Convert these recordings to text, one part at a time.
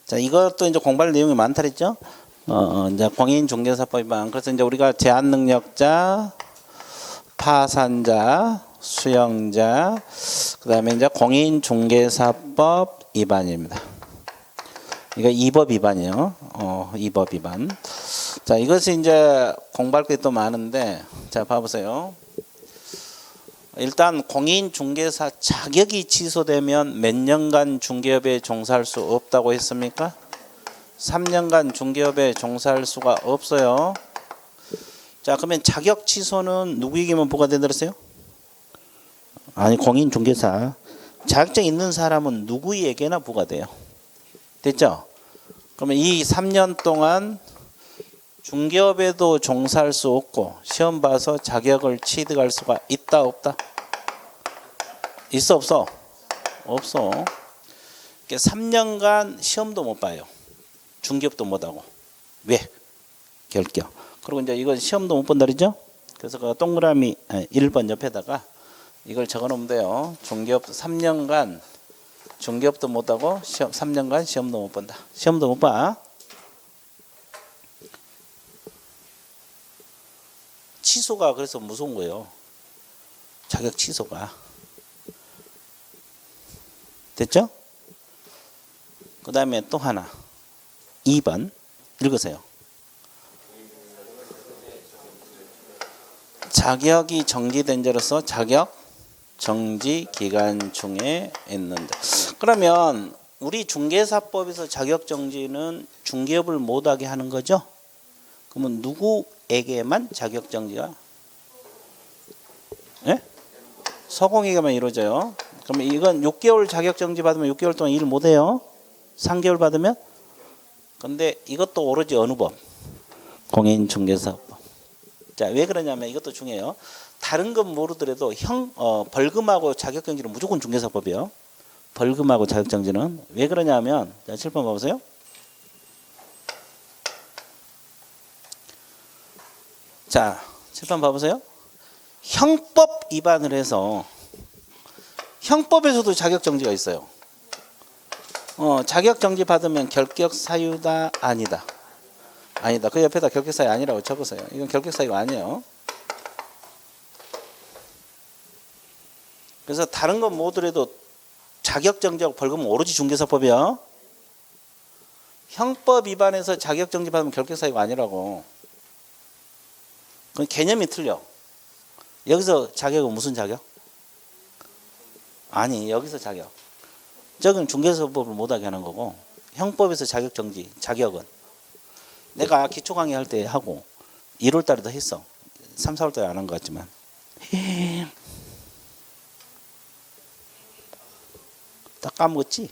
자, 이것도 이제 공부할 내용이 많다 그랬죠? 이제 공인중개사법 위반. 그래서 이제 우리가 제한능력자, 파산자, 수령자, 그다음에 이제 공인중개사법 위반입니다. 이거 2법 위반이요. 2법 위반. 자, 이것이 이제 공부할 게 또 많은데, 자, 봐보세요. 일단 공인중개사 자격이 취소되면 몇 년간 중개업에 종사할 수 없다고 했습니까? 3년간 중개업에 종사할 수가 없어요. 자, 그러면 자격 취소는 누구에게만 부과된다 그랬어요? 아니, 공인중개사. 자격증 있는 사람은 누구에게나 부과돼요. 됐죠? 그러면 이 3년 동안 중개업에도 종사할 수 없고 시험 봐서 자격을 취득할 수가 있다 없다? 있어 없어? 없어. 3년간 시험도 못 봐요. 중개업도 못하고. 왜? 결격. 그리고 이제 이건 시험도 못 본다 그러죠? 그래서 그 동그라미 1번 옆에다가 이걸 적어놓으면 돼요. 중개업 3년간 중개업도 못하고 3년간 시험도 못 본다. 시험도 못 봐. 취소가 그래서 무서운 거예요. 자격 취소가. 됐죠? 그 다음에 또 하나. 2번 읽으세요. 자격이 정지된 자로서 자격 정지 기간 중에 있는데. 그러면 우리 중개사법에서 자격 정지는 중개업을 못하게 하는 거죠? 그러면 누구에게만 자격 정지가? 예? 서공에게만 이루어져요. 그러면 이건 6개월 자격 정지 받으면 6개월 동안 일 못해요. 3개월 받으면? 근데 이것도 오로지 어느 법? 공인중개사법. 자, 왜 그러냐면 이것도 중요해요. 다른 건 모르더라도 벌금하고 자격정지는 무조건 중개사법이에요. 벌금하고 자격정지는. 왜 그러냐면, 자, 7번 봐보세요. 자, 7번 봐보세요. 형법 위반을 해서, 형법에서도 자격정지가 있어요. 자격정지 받으면 결격사유다, 아니다? 아니다. 그 옆에다 결격사유 아니라고 적으세요. 이건 결격사유가 아니에요. 그래서 다른 건 뭐더라도 자격정지하고 벌금은 오로지 중개사법이야. 형법 위반해서 자격정지 받으면 결격사유가 아니라고. 그건 개념이 틀려. 여기서 자격은 무슨 자격? 아니, 여기서 자격. 저건 중개사법을 못하게 하는 거고, 형법에서 자격정지, 자격은 내가 기초 강의 할 때 하고 1월 달에도 했어. 3, 4월 달에 안 한 것 같지만. 딱 까먹었지?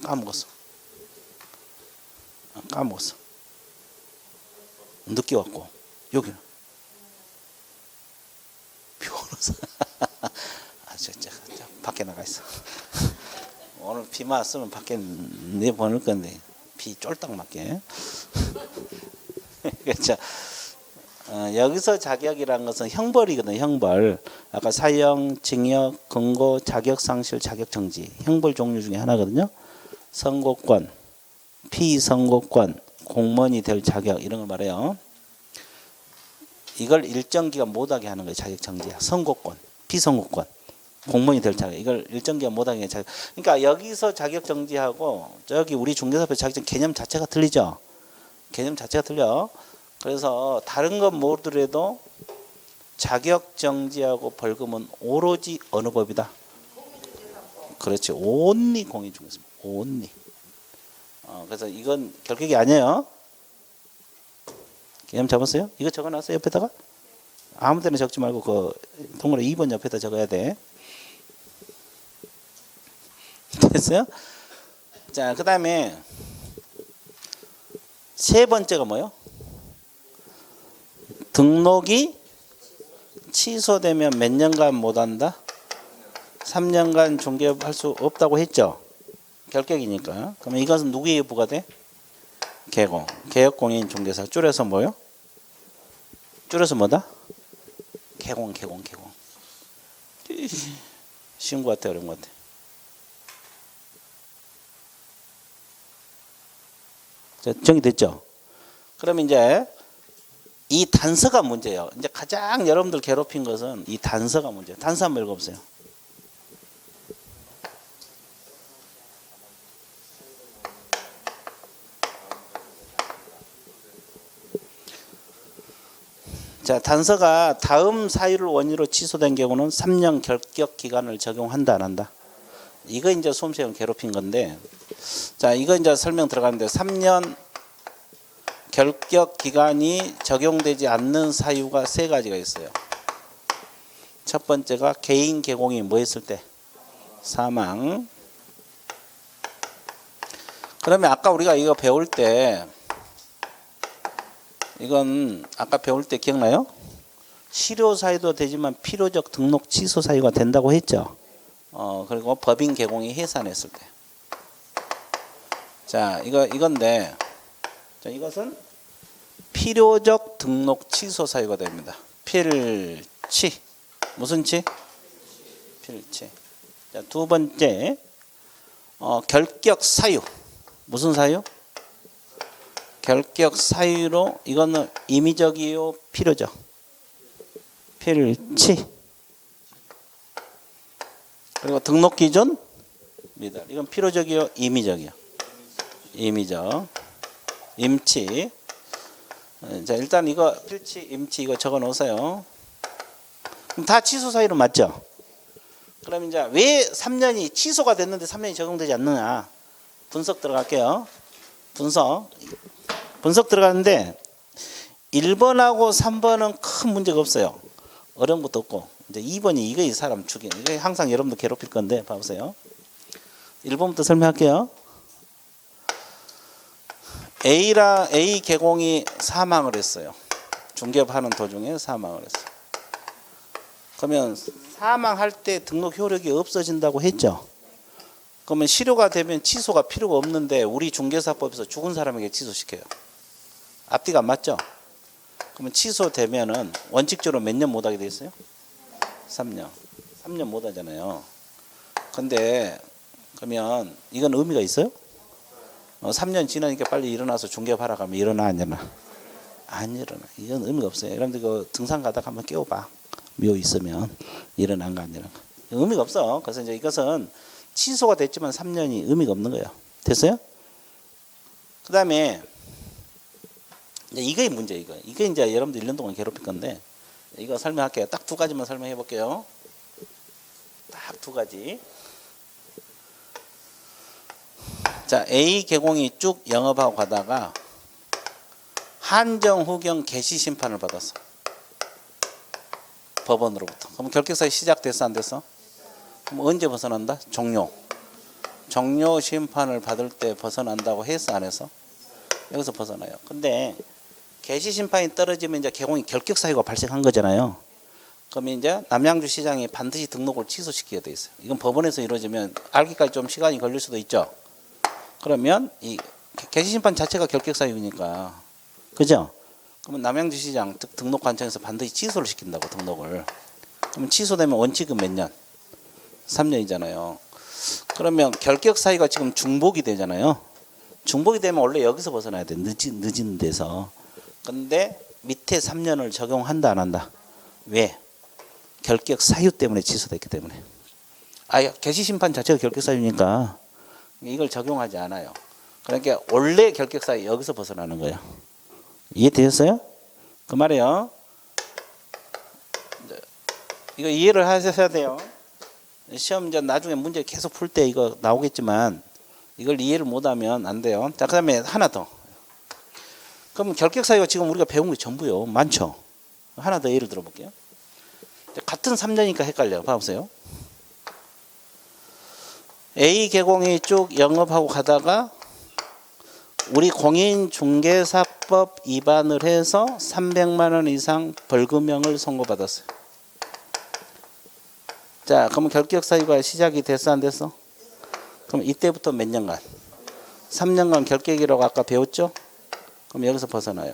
까먹었어. 까먹었어. 늦게 왔고 여기는 변호사. 저 밖에 나가 있어. 오늘 비만 왔으면 밖에 내보낼 건데 비 쫄딱 맞게. 그렇죠. 여기서 자격이라는 것은 형벌이거든. 형벌. 아까 사형, 징역, 금고, 자격상실, 자격정지. 형벌 종류 중에 하나거든요. 선고권, 피선고권, 공무원이 될 자격 이런 걸 말해요. 이걸 일정 기간 못하게 하는 거예요. 자격정지야. 선고권, 피선고권, 공무원이 될 자격. 이걸 일정 기간 못하게 하는 자격. 그러니까 여기서 자격정지하고 저기 우리 중개사법 자격증 개념 자체가 틀리죠. 개념 자체가 틀려. 그래서 다른 건 모르더라도 자격정지하고 벌금은 오로지 어느 법이다? 그렇지. 온리 공인중개사법. 온리. 그래서 이건 결격이 아니에요. 개념 잡았어요? 이거 적어놨어요 옆에다가? 아무 데나 적지 말고 그 동그라미 2번 옆에다 적어야 돼. 됐어요? 자, 그 다음에 세 번째가 뭐예요? 등록이 취소되면 몇 년간 못한다? 3년간 중개업 할 수 없다고 했죠? 결격이니까. 그러면 이것은 누구에게 부과돼? 개공. 개업공인중개사. 줄여서 뭐요? 줄여서 뭐다? 개공. 쉬운 것 같아, 어려운 것 같아? 자, 정리됐죠? 그럼 이제 이 단서가 문제예요. 이제 가장 여러분들 괴롭힌 것은 이 단서가 문제예요. 단서 한번 읽어보세요. 자, 단서가 다음 사유를 원인으로 취소된 경우는 3년 결격 기간을 적용한다 안 한다. 이거 이제 수험생을 괴롭힌 건데, 자, 이거 이제 설명 들어가는데 3년 결격 기간이 적용되지 않는 사유가 세 가지가 있어요. 첫 번째가 개인 개공이 뭐 했을 때? 사망. 그러면 아까 우리가 이거 배울 때 이건 아까 배울 때 기억나요? 실효 사유도 되지만 필요적 등록 취소 사유가 된다고 했죠. 그리고 법인 개공이 해산했을 때. 자, 이건데, 자, 이것은 필요적 등록 취소 사유가 됩니다. 필치. 무슨 치? 필치. 자, 두 번째, 결격 사유. 무슨 사유? 결격 사유로 이거는 임의적이요, 필요적? 필치. 그리고 등록 기준 미달. 이건 필요적이요, 임의적이요? 임의적. 임치. 자, 일단 이거 필치, 임치 이거 적어 놓으세요. 그럼 다 취소 사유로 맞죠? 그럼 이제 왜 3년이 취소가 됐는데 3년이 적용되지 않느냐? 분석 들어갈게요. 분석 들어가는데 1번하고 3번은 큰 문제가 없어요. 어려운 것도 없고 이제 2번이 이거 이 사람 죽인 이게 항상 여러분도 괴롭힐 건데 봐보세요. 1번부터 설명할게요. A 개공이 사망을 했어요. 중개업하는 도중에 사망을 했어요. 그러면 사망할 때 등록 효력이 없어진다고 했죠. 그러면 실효가 되면 취소가 필요가 없는데 우리 중개사법에서 죽은 사람에게 취소시켜요. 앞뒤가 안 맞죠? 그러면 취소되면은 원칙적으로 몇 년 못하게 돼 있어요? 3년. 3년 못하잖아요. 근데 그러면 이건 의미가 있어요? 3년 지나니까 빨리 일어나서 중개업하라 가면 일어나 안 일어나? 안 일어나. 이건 의미가 없어요. 여러분들 그 등산 가다가 한번 깨워봐. 묘 있으면 일어난가 안 일어난가? 의미가 없어. 그래서 이제 이것은 취소가 됐지만 3년이 의미가 없는 거예요. 됐어요? 그 다음에 이게 문제 이거. 이게 이제 여러분들 1년 동안 괴롭힐 건데 이거 설명할게요. 딱 두 가지만 설명해 볼게요. 딱 두 가지. 자, A 개공이 쭉 영업하고 가다가 한정 후경 개시 심판을 받았어. 법원으로부터. 그럼 결격사유 시작됐어 안 됐어? 그럼 언제 벗어난다? 종료 심판을 받을 때 벗어난다고 했어 안 했어? 여기서 벗어나요. 근데 개시 심판이 떨어지면 이제 개공이 결격 사유가 발생한 거잖아요. 그러면 이제 남양주 시장이 반드시 등록을 취소시켜야 돼 있어요. 이건 법원에서 이루어지면 알기까지 좀 시간이 걸릴 수도 있죠. 그러면 이 개시 심판 자체가 결격 사유니까, 그죠? 그러면 남양주 시장 등록 관청에서 반드시 취소를 시킨다고 등록을. 그러면 취소되면 원칙은 몇 년? 3년이잖아요. 그러면 결격 사유가 지금 중복이 되잖아요. 중복이 되면 원래 여기서 벗어나야 돼. 늦은 데서. 근데 밑에 3년을 적용한다 안 한다? 왜? 결격 사유 때문에 취소됐기 때문에. 개시 심판 자체가 결격 사유니까 이걸 적용하지 않아요. 그러니까 원래 결격 사유 여기서 벗어나는 거예요. 이해되셨어요? 그 말이에요. 이거 이해를 하셔야 돼요. 시험 이제 나중에 문제 계속 풀 때 이거 나오겠지만 이걸 이해를 못하면 안 돼요. 자, 그다음에 하나 더. 그럼 결격 사유가 지금 우리가 배운 게 전부요. 많죠. 하나 더 예를 들어볼게요. 같은 3년이니까 헷갈려요. 봐보세요. A 개공이 쭉 영업하고 가다가 우리 공인중개사법 위반을 해서 300만 원 이상 벌금형을 선고받았어요. 자, 그러면 결격 사유가 시작이 됐어 안 됐어? 그럼 이때부터 몇 년간? 3년간 결격이라고 아까 배웠죠? 그럼 여기서 벗어나요.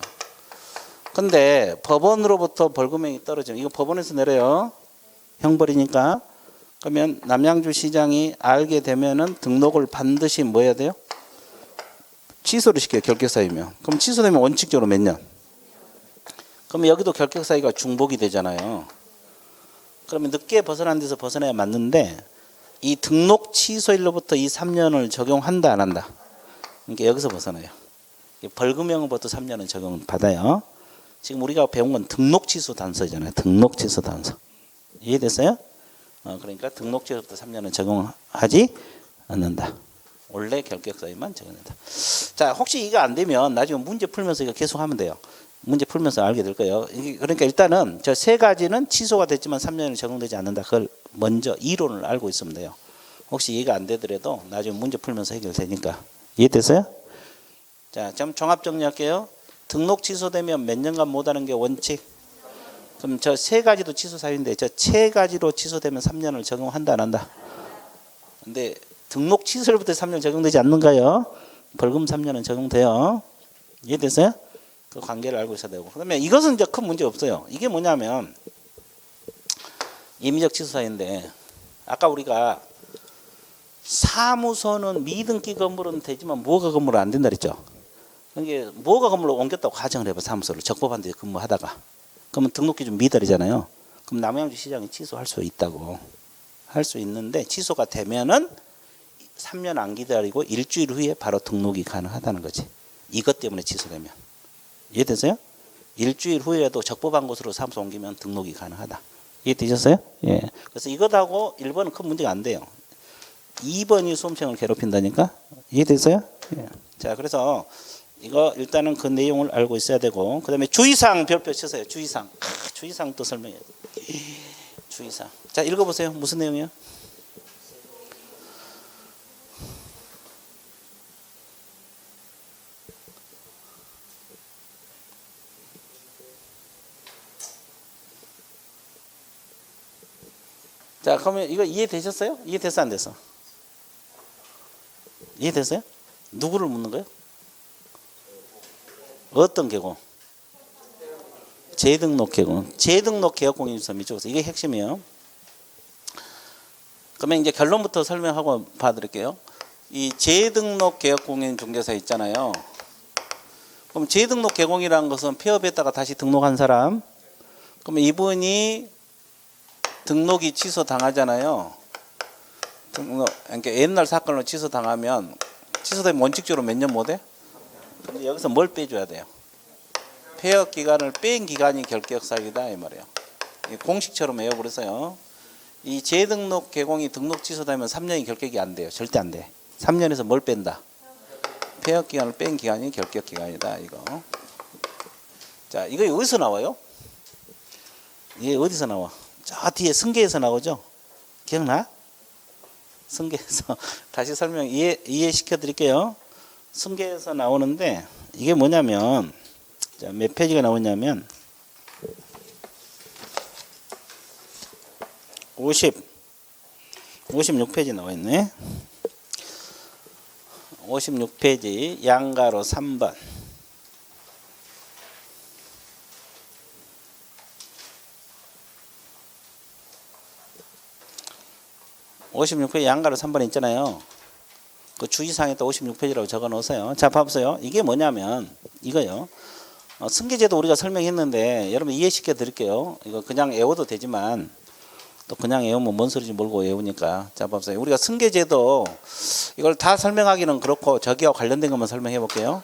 근데 법원으로부터 벌금형이 떨어지면 이거 법원에서 내려요. 형벌이니까. 그러면 남양주 시장이 알게 되면은 등록을 반드시 뭐 해야 돼요? 취소를 시켜요. 결격 사유면. 그럼 취소되면 원칙적으로 몇 년? 그럼 여기도 결격 사유가 중복이 되잖아요. 그러면 늦게 벗어난 데서 벗어나야 맞는데 이 등록 취소일로부터 이 3년을 적용한다 안 한다? 그러니까 여기서 벗어나요. 벌금형부터 3년은 적용받아요. 지금 우리가 배운 건 등록 취소 단서잖아요. 등록 취소 단서. 이해됐어요? 그러니까 등록 취소부터 3년은 적용하지 않는다. 원래 결격 사유만 적용된다. 자, 혹시 이거 안 되면 나중에 문제 풀면서 이거 계속 하면 돼요. 문제 풀면서 알게 될 거예요. 그러니까 일단은 저 세 가지는 취소가 됐지만 3년이 적용되지 않는다. 그걸 먼저 이론을 알고 있으면 돼요. 혹시 이해가 안 되더라도 나중에 문제 풀면서 해결되니까. 이해됐어요? 자, 좀 종합 정리할게요. 등록 취소되면 몇 년간 못하는 게 원칙. 그럼 저 세 가지도 취소 사유인데 저 세 가지로 취소되면 3년을 적용한다 안 한다? 근데 등록 취소일부터 3년 적용되지 않는가요? 벌금 3년은 적용돼요. 이해됐어요? 그 관계를 알고 있어야 되고. 그다음에 이것은 이제 큰 문제 없어요. 이게 뭐냐면 임의적 취소 사유인데 아까 우리가 사무소는 미등기 건물은 되지만 무허가 건물은 안 된다 그랬죠. 이게 무허가 건물로 옮겼다고 가정을 해봐. 사무소를 적법한 데 근무하다가 그러면 등록 기준 미달이잖아요. 그럼 남양주 시장이 취소할 수 있다고 할 수 있는데 취소가 되면은 3년 안 기다리고 일주일 후에 바로 등록이 가능하다는 거지. 이것 때문에 취소되면. 이해되세요? 일주일 후에도 적법한 곳으로 사무소 옮기면 등록이 가능하다. 이해되셨어요? 예. 그래서 이것하고 1번은 큰 문제가 안 돼요. 2번이 수험생을 괴롭힌다니까? 이해되세요? 예. 자, 그래서 이거 일단은 그 내용을 알고 있어야 되고, 그 다음에 주의사항 별표 쳐서요. 주의사항. 주의사항 또 설명해야 돼. 주의사항. 자, 읽어보세요. 무슨 내용이요? 자, 그러면 이거 이해되셨어요? 이해됐어 안 됐어? 이해됐어요? 누구를 묻는 거예요? 어떤 개공? 재등록 개공. 재등록 개업 공인중개사 이쪽에서 이게 핵심이에요. 그러면 이제 결론부터 설명하고 봐드릴게요. 이 재등록 개업 공인중개사 있잖아요. 그럼 재등록 개공이라는 것은 폐업했다가 다시 등록한 사람. 그러면 이분이 등록이 취소 당하잖아요. 그러니까 옛날 사건으로 취소 당하면 취소되면 원칙적으로 몇 년 못해? 근데 여기서 뭘 빼줘야 돼요? 폐업 기간을 뺀 기간이 결격 사유다 이 말이에요. 공식처럼 외워버렸어요. 이 재등록 개공이 등록 취소되면 3년이 결격이 안 돼요. 절대 안 돼. 3년에서 뭘 뺀다? 폐업 기간을 뺀 기간이 결격 기간이다 이거. 자, 이거 어디서 나와요? 이게 어디서 나와? 저 뒤에 승계에서 나오죠? 기억나? 승계에서 다시 설명 이해시켜 드릴게요. 승계에서 나오는데 이게 뭐냐면 자, 몇 페이지가 나오냐면 56페이지 나와 있네. 56페이지 양가로 3번. 56페이지 양가로 3번 있잖아요. 그 주의사항에 또 56페이지라고 적어 놓으세요. 자, 봐보세요. 이게 뭐냐면 이거요. 승계제도 우리가 설명했는데 여러분 이해시켜 드릴게요. 이거 그냥 외워도 되지만 또 그냥 외우면 뭔 소리인지 모르고 외우니까. 자, 봐보세요. 우리가 승계제도 이걸 다 설명하기는 그렇고 저기와 관련된 것만 설명해 볼게요.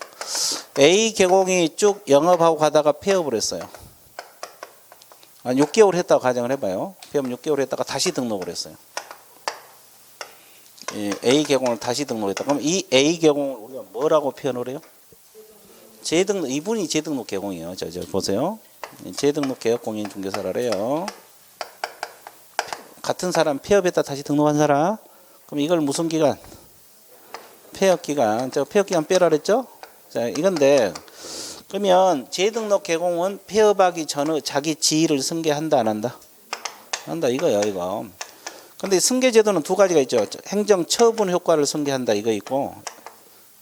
A 개공이 쭉 영업하고 가다가 폐업을 했어요. 한 6개월 했다고 가정을 해봐요. 폐업 6개월 했다가 다시 등록을 했어요. A 개공을 다시 등록했다. 그럼 이 A 개공을 우리가 뭐라고 표현을 해요? 재등록, 이분이 재등록 개공이에요. 저 보세요. 재등록 개업 공인 중개사라 그래요. 같은 사람 폐업했다 다시 등록한 사람. 그럼 이걸 무슨 기간? 폐업 기간. 저 폐업 기간 빼라 그랬죠? 자, 이건데 그러면 재등록 개공은 폐업하기 전에 자기 지위를 승계한다 안 한다? 한다 이거예요, 이거. 근데 승계제도는 두 가지가 있죠. 행정 처분 효과를 승계한다 이거 있고,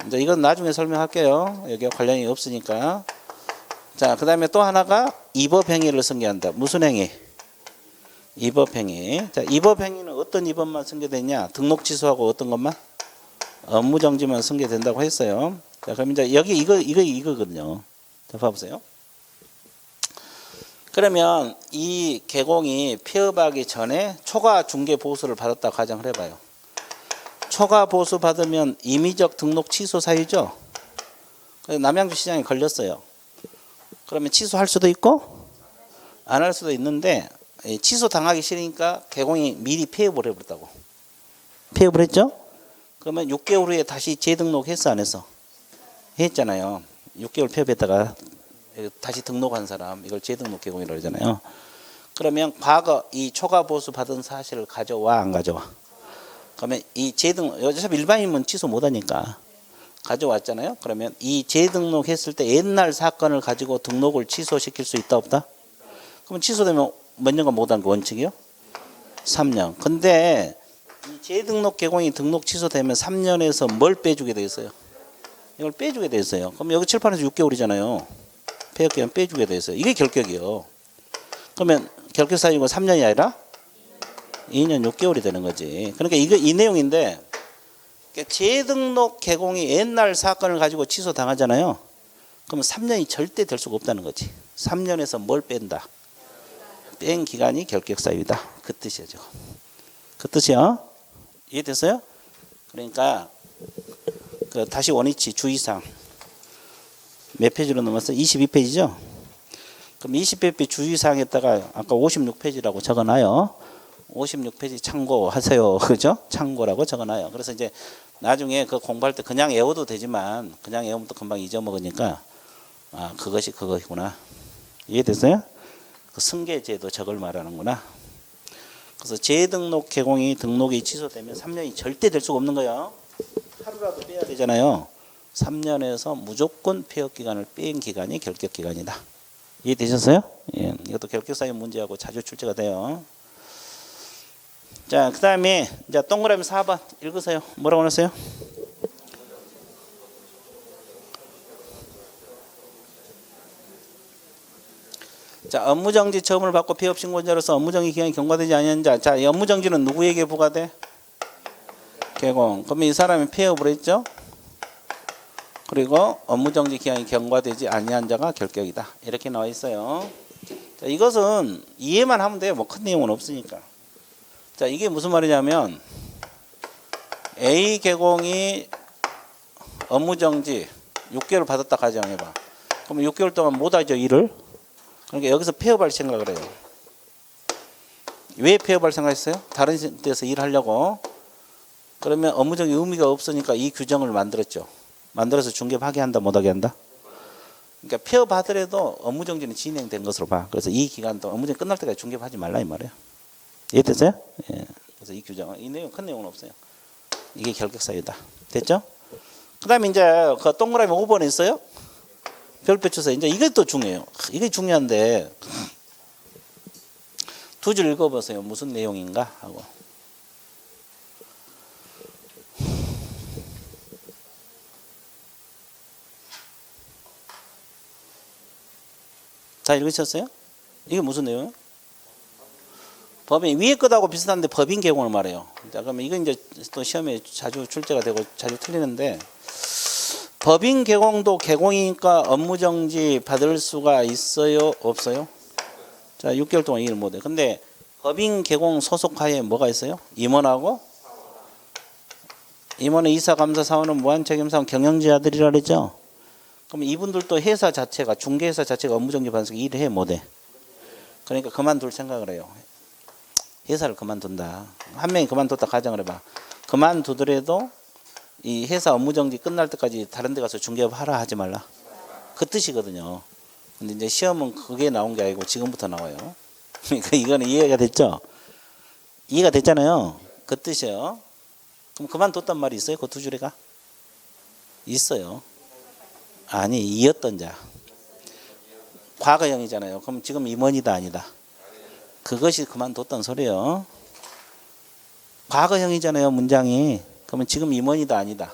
이제 이건 나중에 설명할게요. 여기와 관련이 없으니까. 자, 그 다음에 또 하나가 입업행위를 승계한다. 무슨 행위? 입업행위. 자, 입업행위는 어떤 입업만 승계되냐? 등록 취소하고 어떤 것만? 업무정지만 승계된다고 했어요. 자, 그럼 이제 여기 이거거든요. 자, 봐보세요. 그러면 이 개공이 폐업하기 전에 초과 중개 보수를 받았다고 가정을 해봐요. 초과 보수 받으면 임의적 등록 취소 사유죠. 남양주 시장에 걸렸어요. 그러면 취소할 수도 있고 안 할 수도 있는데 취소 당하기 싫으니까 개공이 미리 폐업을 해버렸다고. 폐업을 했죠. 그러면 6개월 후에 다시 재등록했어 안 했어? 했잖아요. 6개월 폐업했다가 다시 등록한 사람 이걸 재등록 개공이라고 하잖아요. 그러면 과거 이 초과 보수 받은 사실을 가져와 안 가져와? 그러면 이 재등록 어차피 일반인은 취소 못하니까 가져왔잖아요. 그러면 이 재등록했을 때 옛날 사건을 가지고 등록을 취소시킬 수 있다 없다? 그러면 취소되면 몇 년간 못한 그 원칙이요? 3년. 근데 이 재등록 개공이 등록 취소되면 3년에서 뭘 빼주게 돼 있어요? 이걸 빼주게 돼 있어요. 그럼 여기 칠판에서 6개월이잖아요. 폐업 기간 빼주게 돼 있어요. 이게 결격이요. 그러면 결격 사유가 3년이 아니라 2년 6개월이 되는 거지. 그러니까 이 내용인데 재등록 개공이 옛날 사건을 가지고 취소 당하잖아요. 그러면 3년이 절대 될 수가 없다는 거지. 3년에서 뭘 뺀다? 뺀 기간이 결격 사유다. 그 뜻이에요. 저거. 그 뜻이요. 이해됐어요? 그러니까 다시 원위치 주의사항 몇 페이지로 넘었어? 22페이지죠? 그럼 20페이지 주의사항에다가 아까 56페이지라고 적어놔요. 56페이지 참고하세요. 그죠? 참고라고 적어놔요. 그래서 이제 나중에 그 공부할 때 그냥 외워도 되지만 그냥 외우면 또 금방 잊어먹으니까 아 그것이 그거구나. 이해됐어요? 그 승계제도 저걸 말하는구나. 그래서 재등록 개공이 등록이 취소되면 3년이 절대 될 수가 없는 거예요. 하루라도 빼야 되잖아요. 3년에서 무조건 폐업 기간을 뺀 기간이 결격 기간이다. 이해되셨어요? 예, 이것도 결격 사유 문제하고 자주 출제가 돼요. 자, 그 다음에 이제 동그라미 4번 읽으세요. 뭐라고 했어요? 자, 업무정지 처분을 받고 폐업신고자로서 업무정지 기간이 경과되지 아니한 자. 자, 이 업무정지는 누구에게 부과돼? 개공. 그러면 이 사람이 폐업을 했죠? 그리고 업무정지 기간이 경과되지 아니한 자가 결격이다. 이렇게 나와 있어요. 자, 이것은 이해만 하면 돼요. 뭐 큰 내용은 없으니까. 자, 이게 무슨 말이냐면 A 개공이 업무정지 6개월 받았다 가정해봐. 그러면 6개월 동안 못하죠 일을. 그러니까 여기서 폐업할 생각을 해요. 왜 폐업할 생각했어요? 다른 데서 일하려고. 그러면 업무적인 의미가 없으니까 이 규정을 만들었죠. 만들어서 중개 파기한다 못하게 한다. 그러니까 폐업하더라도 업무정지는 진행된 것으로 봐. 그래서 이 기간 동안 업무정지 끝날 때까지 중개하지 말라 이 말이에요. 이해됐어요? 예. 그래서 이 규정, 이 내용 큰 내용은 없어요. 이게 결격 사유다. 됐죠? 그다음에 이제 그 동그라미 5번에 있어요. 별표 주세요. 이제 이게 또 중요해요. 이게 중요한데 두 줄 읽어보세요. 무슨 내용인가 하고. 다 읽으셨어요? 이게 무슨 내용이에요? 법인 위에 것하고 비슷한데 법인 개공을 말해요. 자, 그러면 이건 이제 또 시험에 자주 출제가 되고 자주 틀리는데 법인 개공도 개공이니까 업무정지 받을 수가 있어요? 없어요? 자, 6개월 동안 일을 못해. 근데 법인 개공 소속하에 뭐가 있어요? 임원하고 임원의 이사, 감사, 사원은 무한책임사원 경영지자들이라 그랬죠? 그럼 이분들도 회사 자체가 중개회사 자체가 업무정지 받아서 일을 해 못해. 그러니까 그만둘 생각을 해요. 회사를 그만둔다. 한 명이 그만뒀다 가정을 해봐. 그만두더라도 이 회사 업무정지 끝날 때까지 다른 데 가서 중개업 하라 하지 말라. 그 뜻이거든요. 근데 이제 시험은 그게 나온 게 아니고 지금부터 나와요. 그러니까 이거는 이해가 됐죠? 이해가 됐잖아요. 그 뜻이에요. 그럼 그만뒀단 말이 있어요? 그 두 줄에가? 있어요. 아니, 이었던 자. 과거형이잖아요. 그럼 지금 임원이다 아니다? 그것이 그만뒀던 소리예요. 과거형이잖아요, 문장이. 그러면 지금 임원이다 아니다?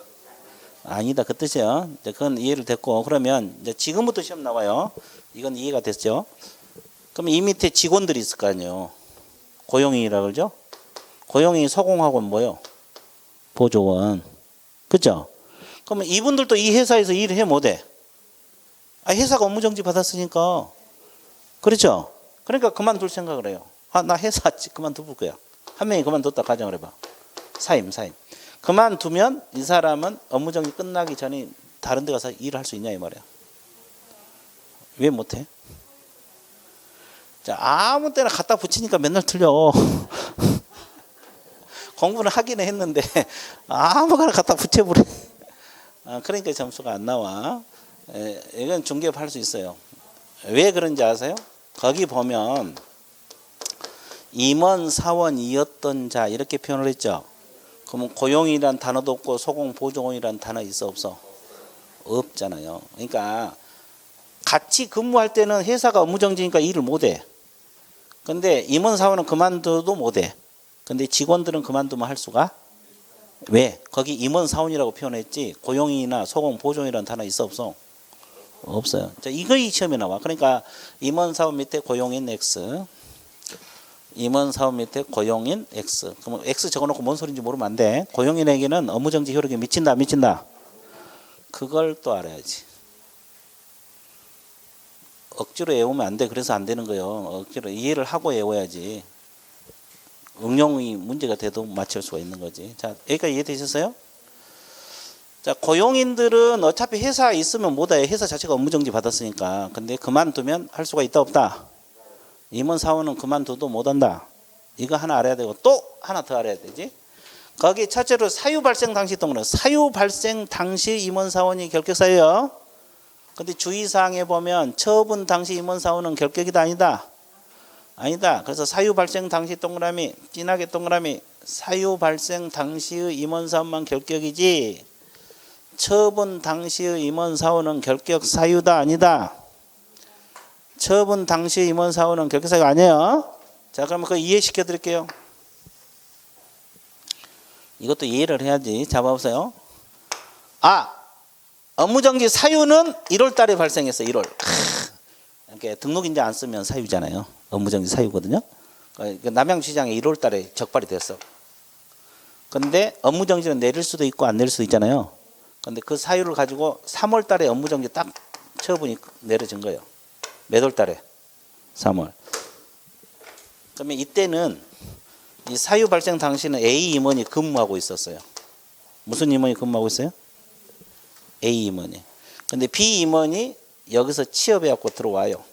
아니다, 그 뜻이에요. 이제 그건 이해를 됐고, 그러면 이제 지금부터 시험 나와요. 이건 이해가 됐죠? 그러면 이 밑에 직원들이 있을 거 아니에요. 고용인이라 그러죠? 고용인 소공학원 뭐요? 보조원. 그죠? 그러면 이분들도 이 회사에서 일을 해 못해? 회사가 업무정지 받았으니까. 그렇죠? 그러니까 그만둘 생각을 해요. 나 회사 그만둘 거야. 한 명이 그만뒀다 가정을 해봐. 사임. 그만두면 이 사람은 업무정지 끝나기 전에 다른 데 가서 일을 할 수 있냐 이 말이야. 왜 못해? 자, 아무 때나 갖다 붙이니까 맨날 틀려. 공부는 하기는 했는데 아무거나 갖다 붙여버려. 그러니까 점수가 안 나와. 이건 중개업 할 수 있어요. 왜 그런지 아세요? 거기 보면 임원, 사원, 이었던 자 이렇게 표현을 했죠. 그러면 고용이란 단어도 없고 소공, 보조공이란 단어 있어 없어? 없잖아요. 그러니까 같이 근무할 때는 회사가 업무정지니까 일을 못해. 근데 임원, 사원은 그만둬도 못해. 근데 직원들은 그만두면 할 수가? 왜? 거기 임원, 사원이라고 표현했지 고용이나 소공, 보조이라는 단어 있어 없어? 없어요. 자, 이거 이 시험에 나와. 그러니까 임원, 사원 밑에 고용인 X, 임원, 사원 밑에 고용인 X. 그러면 X 적어놓고 뭔 소리인지 모르면 안 돼. 고용인에게는 업무정지 효력이 미친다, 미친다. 그걸 또 알아야지. 억지로 외우면 안 돼. 그래서 안 되는 거예요. 억지로 이해를 하고 외워야지. 응용이 문제가 돼도 맞출 수가 있는 거지. 자, 여기까지 이해되셨어요? 자, 고용인들은 어차피 회사 있으면 못해. 회사 자체가 업무정지 받았으니까. 근데 그만두면 할 수가 있다 없다? 임원, 사원은 그만둬도 못한다. 이거 하나 알아야 되고 또 하나 더 알아야 되지. 거기 첫째로 사유 발생 당시 동그라 사유 발생 당시 임원, 사원이 결격사유요. 근데 주의사항에 보면 처분 당시 임원, 사원은 결격이다 아니다? 아니다. 그래서 사유 발생 당시 동그라미, 진하게 동그라미, 사유 발생 당시의 임원, 사원만 결격이지 처분 당시의 임원, 사원은 결격 사유다 아니다? 처분 당시의 임원, 사원은 결격 사유가 아니에요. 자, 그러면 그거 이해시켜 드릴게요. 이것도 이해를 해야지. 잡아보세요. 업무정지 사유는 1월 달에 발생했어. 1월. 이렇게 등록인지 안 쓰면 사유잖아요. 업무정지 사유거든요. 남양시장에 1월 달에 적발이 됐어. 근데 업무정지는 내릴 수도 있고 안 내릴 수도 있잖아요. 근데 그 사유를 가지고 3월 달에 업무정지 딱 처분이 내려진 거예요. 몇 월 달에? 3월. 그러면 이때는 이 사유 발생 당시는 A 임원이 근무하고 있었어요. 무슨 임원이 근무하고 있어요? A 임원이. 근데 B 임원이 여기서 취업해갖고 들어와요.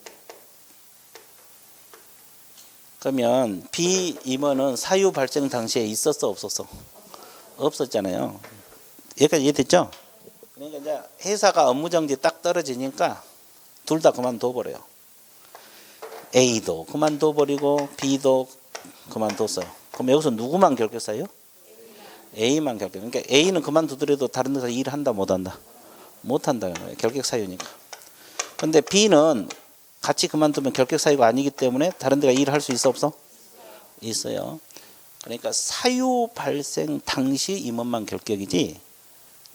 그러면 B 임원은 사유 발생 당시에 있었어 없었어? 없었잖아요. 여기까지 이해됐죠? 그러니까 이제 회사가 업무정지 딱 떨어지니까 둘 다 그만둬버려요. A도 그만둬버리고 B도 그만뒀어요. 그럼 여기서 누구만 결격사유? A만 결격. 그러니까 A는 그만두더라도 다른 데서 일을 한다 못한다? 못한다는 거예요. 결격사유니까. 근데 B는 같이 그만두면 결격사유가 아니기 때문에 다른 데가 일을 할 수 있어 없어? 있어요. 그러니까 사유 발생 당시 임원만 결격이지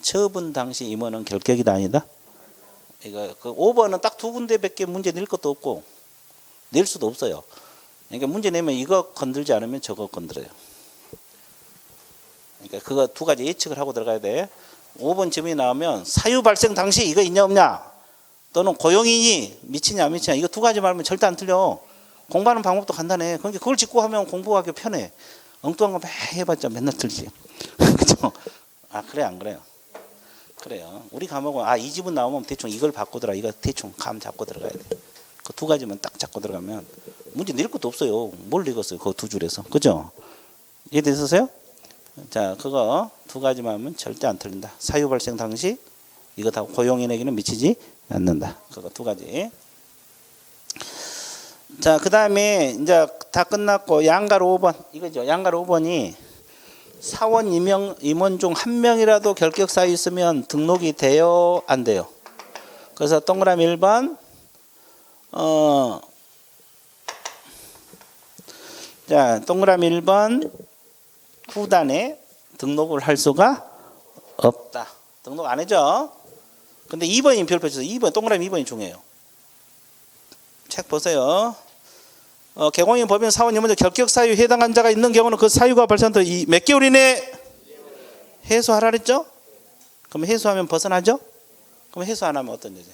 처분 당시 임원은 결격이다 아니다? 이거 그 5번은 딱 두 군데밖에 문제 낼 것도 없고 낼 수도 없어요. 그러니까 문제 내면 이거 건들지 않으면 저거 건드려요. 그러니까 그거 두 가지 예측을 하고 들어가야 돼. 5번 질문이 나오면 사유 발생 당시 이거 있냐 없냐? 또는 고용인이 미치냐 안 미치냐? 이거 두 가지 말하면 절대 안 틀려. 공부하는 방법도 간단해. 그러니까 그걸 짚고 하면 공부하기 편해. 엉뚱한 거 매 해봤자 맨날 틀지. 그죠? 그래 안 그래요? 그래요. 우리 과목은 이 집은 나오면 대충 이걸 바꾸더라. 이거 대충 감 잡고 들어가야 돼. 그 두 가지만 딱 잡고 들어가면 문제 낼 것도 없어요. 뭘 읽었어요? 그 두 줄에서. 그죠? 이해되셨어요? 자, 그거 두 가지만 하면 절대 안 틀린다. 사유 발생 당시 이거 다 고용인에게는 미치지 않는다. 그거 두 가지. 자, 그 다음에 이제 다 끝났고 양가로 5번 이거죠. 양가로 5번이 사원 임원 중 한 명이라도 결격 사유 있으면 등록이 돼요? 안 돼요? 그래서 동그라미 1번 자, 동그라미 1번 후단에 등록을 할 수가 없다. 등록 안 해줘. 근데 2번이 별표 주세요. 2번 동그라미 2번이 중요해요. 책 보세요. 개공인 법인 사원이 먼저 결격 사유에 해당한 자가 있는 경우는 그 사유가 발생한 몇 개월 이내 해소하라 그랬죠? 그럼 해소하면 벗어나죠? 그럼 해소 안 하면 어떤 여제?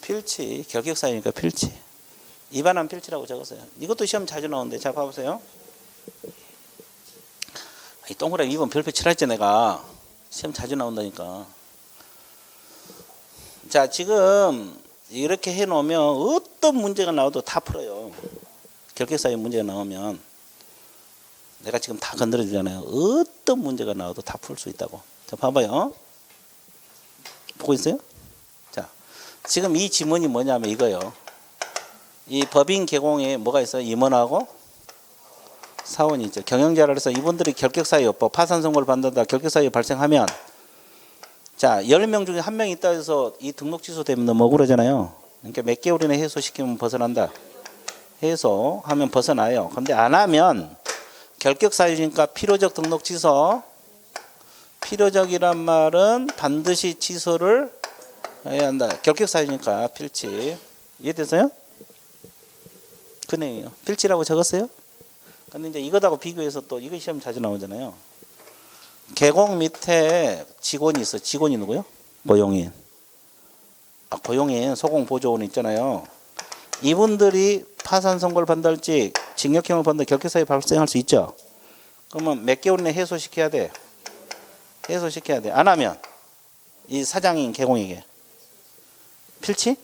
필치. 결격사유니까 필치. 위반한 필치라고 적었어요. 이것도 시험 자주 나오는데 자 봐보세요. 이 동그라미 2번 별표 칠했지 내가. 시험 자주 나온다니까. 자 지금 이렇게 해놓으면 어떤 문제가 나와도 다 풀어요. 결격사유 문제가 나오면 내가 지금 다 건드려주잖아요. 어떤 문제가 나와도 다 풀 수 있다고. 자 봐봐요. 보고 있어요? 자 지금 이 지문이 뭐냐면 이거요. 이 법인 개공에 뭐가 있어요? 임원하고 사원이 있죠. 경영자라 해서 이분들이 결격사유법 파산선고를 받는다. 결격사유 발생하면 자 10명 중에 1명 있다 해서 이 등록 취소되면 너무 억울하잖아요. 그러니까 몇 개월 이내 해소시키면 벗어난다. 해소하면 벗어나요. 근데 안 하면 결격사유니까 필요적 등록 취소. 필요적이란 말은 반드시 취소를 해야 한다. 결격사유니까 필치. 이해됐어요? 그 내용이에요. 필치라고 적었어요? 근데 이제 이거하고 비교해서 또 이거 시험 자주 나오잖아요. 개공 밑에 직원이 있어. 직원이 누구요? 고용인. 고용인 소공보조원 있잖아요. 이분들이 파산 선고를 받을지 징역형을 받는 결격사유 발생할 수 있죠. 그러면 몇 개월 이내 해소시켜야 돼. 해소시켜야 돼. 안 하면 이 사장인 개공에게 필치?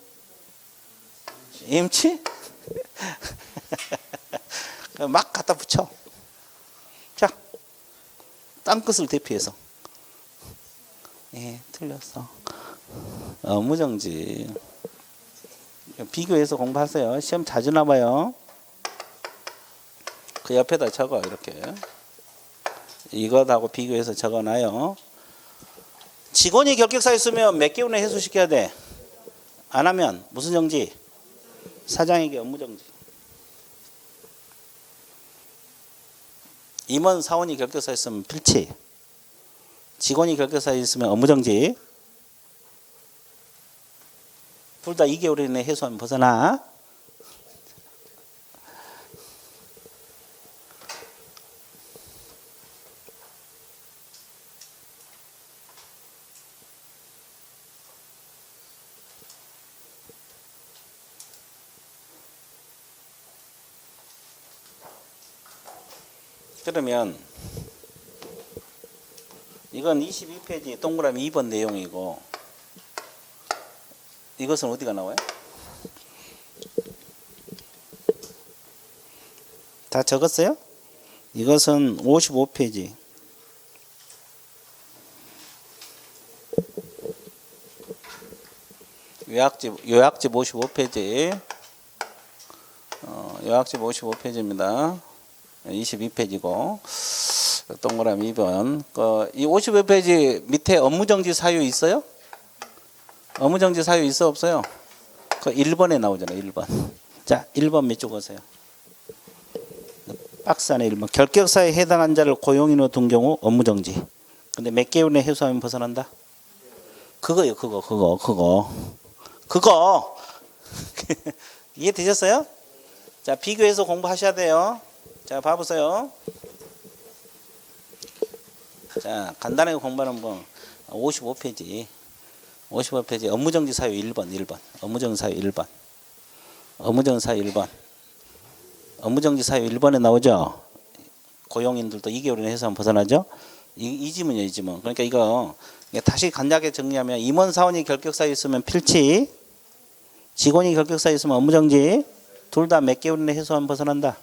임치? 막 갖다 붙여. 자, 땅끝을 대피해서. 예, 틀렸어. 무정지. 비교해서 공부하세요. 시험 자주 나와요. 그 옆에다 적어 이렇게. 이것하고 비교해서 적어놔요. 직원이 결격사유 쓰면 몇 개월 내에 해소시켜야 돼? 안 하면 무슨 정지? 사장에게 업무정지. 임원 사원이 결격사유 쓰면 필치. 직원이 결격사유 있으면 업무정지. 둘 다 2개월 이내에 해소하면 벗어나. 그러면 이건 22페이지 동그라미 2번 내용이고 이것은 어디가 나와요? 다 적었어요? 이것은 55페이지. 요약집 55페이지. 요약집 55페이지입니다. 22페이지고 동그라미 2번. 이 55페이지 밑에 업무정지 사유 있어요? 업무정지 사유 있어 없어요? 그 1번에 나오잖아요. 1번. 자 1번 밑줄 그으세요. 박스 안에 1번. 결격사유에 해당한 자를 고용인으로 둔 경우 업무정지. 근데 몇 개월 내에 해소하면 벗어난다? 그거요. 그거. 이해되셨어요? 자 비교해서 공부하셔야 돼요. 자 봐보세요. 자 간단하게 공부하는 거 55페이지 업무정지 사유 1번. 업무정지 사유 1번. 업무정지 사유 1번에 나오죠. 고용인들도 2개월 이내 해소하면 벗어나죠. 이 지문이에요. 이 지문. 그러니까 이거 다시 간략하게 정리하면 임원 사원이 결격사유 있으면 필치, 직원이 결격사유 있으면 업무정지. 둘 다 몇 개월 이내 해소하면 벗어난다.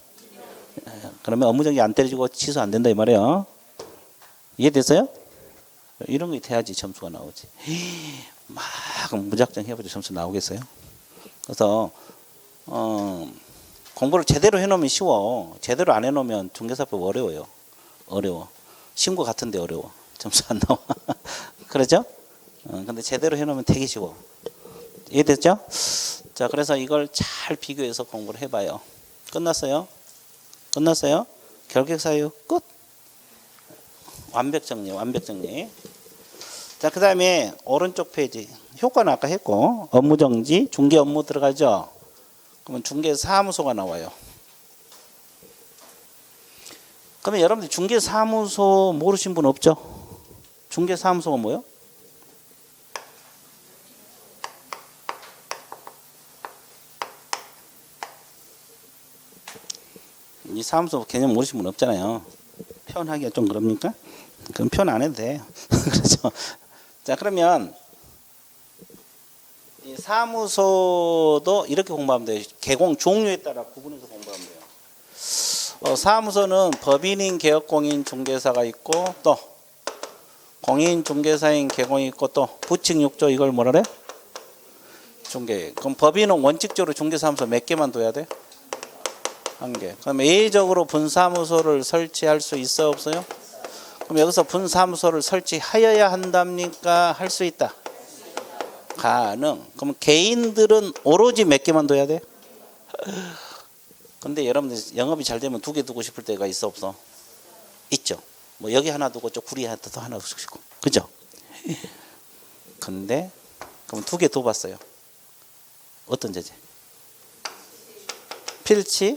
그러면 업무정지 안 때려주고 취소 안 된다 이 말이에요. 이해됐어요? 이런 게 돼야지 점수가 나오지. 막 무작정 해보자 점수 나오겠어요? 그래서 공부를 제대로 해놓으면 쉬워. 제대로 안 해놓으면 중개사법 어려워. 신고 같은데 어려워. 점수 안 나와. 그렇죠? 근데 제대로 해놓으면 되게 쉬워. 이해됐죠? 자, 그래서 이걸 잘 비교해서 공부를 해봐요. 끝났어요? 결격사유 끝. 완벽 정리. 자, 그 다음에 오른쪽 페이지. 효과는 아까 했고, 업무정지, 중개 업무 들어가죠? 그러면 중개사무소가 나와요. 그러면 여러분들 중개사무소 모르신 분 없죠? 중개사무소가 뭐예요? 이 사무소 개념 모르신 분 없잖아요. 표현하기가 좀 그럽니까? 그럼 표현 안 해도 돼. 그렇죠. 자, 그러면 이 사무소도 이렇게 공부하면 돼요. 개공 종류에 따라 구분해서 공부하면 돼요. 사무소는 법인인, 개업공인, 중개사가 있고 또 공인, 중개사인, 개공이 있고 또 부칙 6조 이걸 뭐라 그래? 중개. 그럼 법인은 원칙적으로 중개사무소 몇 개만 둬야 돼? 한 개. 그럼 예외적으로 분사무소를 설치할 수 있어 없어요? 그럼 여기서 분사무소를 설치하여야 한답니까? 할 수 있다. 가능. 그럼 개인들은 오로지 몇 개만 둬야 돼? 근데 여러분들 영업이 잘 되면 2개 두고 싶을 때가 있어 없어? 있죠. 뭐 여기 하나 두고 저 구리 하나 더 하나 두고 싶고. 그죠? 근데 그럼 2개 둬봤어요. 어떤 제재? 필치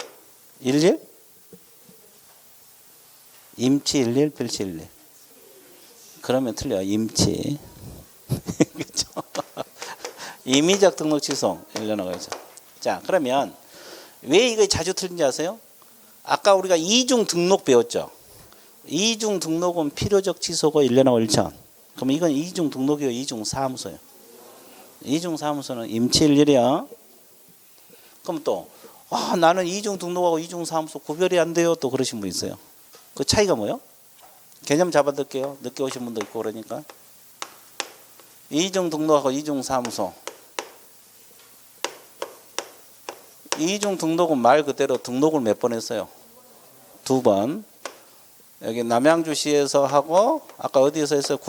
11? 임치 11, 필치 11. 그러면 틀려. 임치. 그렇죠? 임의적 등록 취소 1년 나가죠. 자, 그러면 왜 이거 자주 틀린지 아세요? 아까 우리가 이중 등록 배웠죠. 이중 등록은 필요적 취소고 1년하고 1천. 그럼 이건 이중 등록이요, 이중 사무소요. 이중 사무소는 임치 11이야. 그럼 또 나는 이중 등록하고 이중 사무소 구별이 안 돼요. 또 그러신 분 있어요. 그 차이가 뭐예요? 개념 잡아둘게요. 늦게 오신 분도 있고 그러니까. 이중 등록하고 이중 사무소. 이중 등록은 말 그대로 등록을 몇 번 했어요? 2번. 여기 남양주시에서 하고 아까 어디에서 했어요?